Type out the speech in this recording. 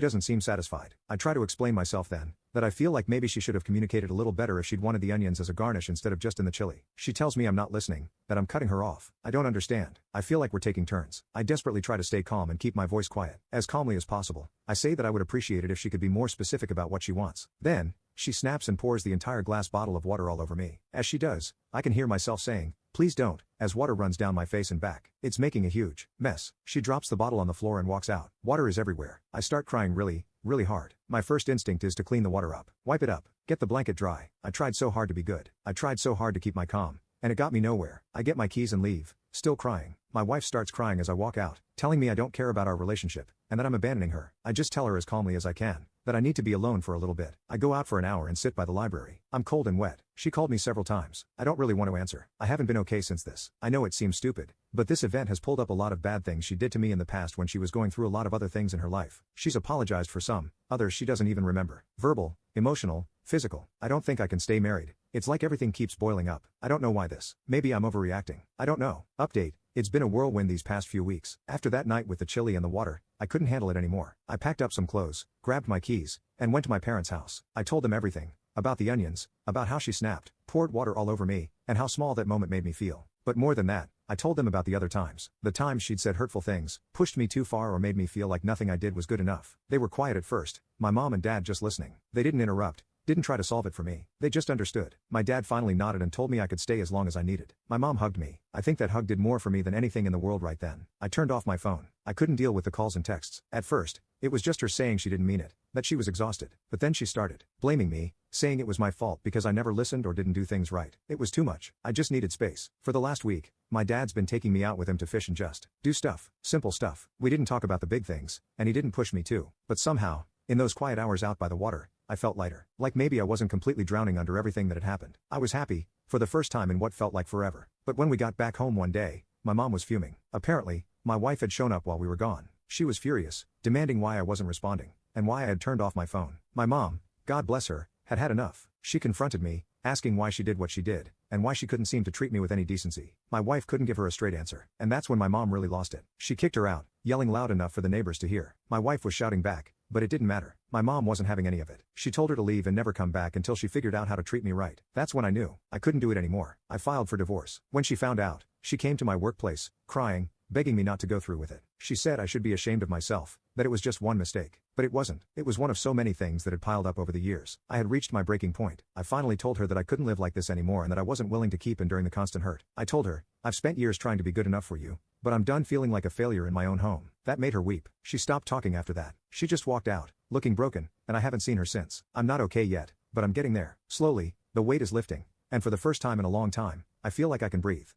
doesn't seem satisfied. I try to explain myself then, that I feel like maybe she should have communicated a little better if she'd wanted the onions as a garnish instead of just in the chili. She tells me I'm not listening, that I'm cutting her off. I don't understand. I feel like we're taking turns. I desperately try to stay calm and keep my voice quiet, as calmly as possible. I say that I would appreciate it if she could be more specific about what she wants. Then, she snaps and pours the entire glass bottle of water all over me. As she does, I can hear myself saying, "Please don't," as water runs down my face and back. It's making a huge mess. She drops the bottle on the floor and walks out. Water is everywhere. I start crying really hard. My first instinct is to clean the water up, wipe it up, get the blanket dry. I tried so hard to be good. I tried so hard to keep my calm, and it got me nowhere. I get my keys and leave, still crying. My wife starts crying as I walk out, telling me I don't care about our relationship, and that I'm abandoning her. I just tell her as calmly as I can, that I need to be alone for a little bit. I go out for an hour and sit by the library. I'm cold and wet. She called me several times. I don't really want to answer. I haven't been okay since this. I know it seems stupid, but this event has pulled up a lot of bad things she did to me in the past when she was going through a lot of other things in her life. She's apologized for some, others she doesn't even remember. Verbal, emotional, physical. I don't think I can stay married. It's like everything keeps boiling up. I don't know why this. Maybe I'm overreacting. I don't know. Update. It's been a whirlwind these past few weeks. After that night with the chili and the water, I couldn't handle it anymore. I packed up some clothes, grabbed my keys, and went to my parents' house. I told them everything. About the onions, about how she snapped, poured water all over me, and how small that moment made me feel. But more than that, I told them about the other times. The times she'd said hurtful things, pushed me too far or made me feel like nothing I did was good enough. They were quiet at first, my mom and dad just listening. They didn't interrupt. Didn't try to solve it for me. They just understood. My dad finally nodded and told me I could stay as long as I needed. My mom hugged me. I think that hug did more for me than anything in the world right then. I turned off my phone. I couldn't deal with the calls and texts. At first, it was just her saying she didn't mean it, that she was exhausted. But then she started blaming me, saying it was my fault because I never listened or didn't do things right. It was too much. I just needed space. For the last week, my dad's been taking me out with him to fish and just do stuff. Simple stuff. We didn't talk about the big things, and he didn't push me to. But somehow, in those quiet hours out by the water, I felt lighter. Like maybe I wasn't completely drowning under everything that had happened. I was happy, for the first time in what felt like forever. But when we got back home one day, my mom was fuming. Apparently, my wife had shown up while we were gone. She was furious, demanding why I wasn't responding, and why I had turned off my phone. My mom, God bless her, had had enough. She confronted me, asking why she did what she did, and why she couldn't seem to treat me with any decency. My wife couldn't give her a straight answer, and that's when my mom really lost it. She kicked her out, yelling loud enough for the neighbors to hear. My wife was shouting back, but it didn't matter. My mom wasn't having any of it. She told her to leave and never come back until she figured out how to treat me right. That's when I knew I couldn't do it anymore. I filed for divorce. When she found out, she came to my workplace, crying, begging me not to go through with it. She said I should be ashamed of myself, that it was just one mistake. But it wasn't. It was one of so many things that had piled up over the years. I had reached my breaking point. I finally told her that I couldn't live like this anymore and that I wasn't willing to keep enduring the constant hurt. I told her, I've spent years trying to be good enough for you, but I'm done feeling like a failure in my own home. That made her weep. She stopped talking after that. She just walked out, looking broken, and I haven't seen her since. I'm not okay yet, but I'm getting there. Slowly, the weight is lifting, and for the first time in a long time, I feel like I can breathe.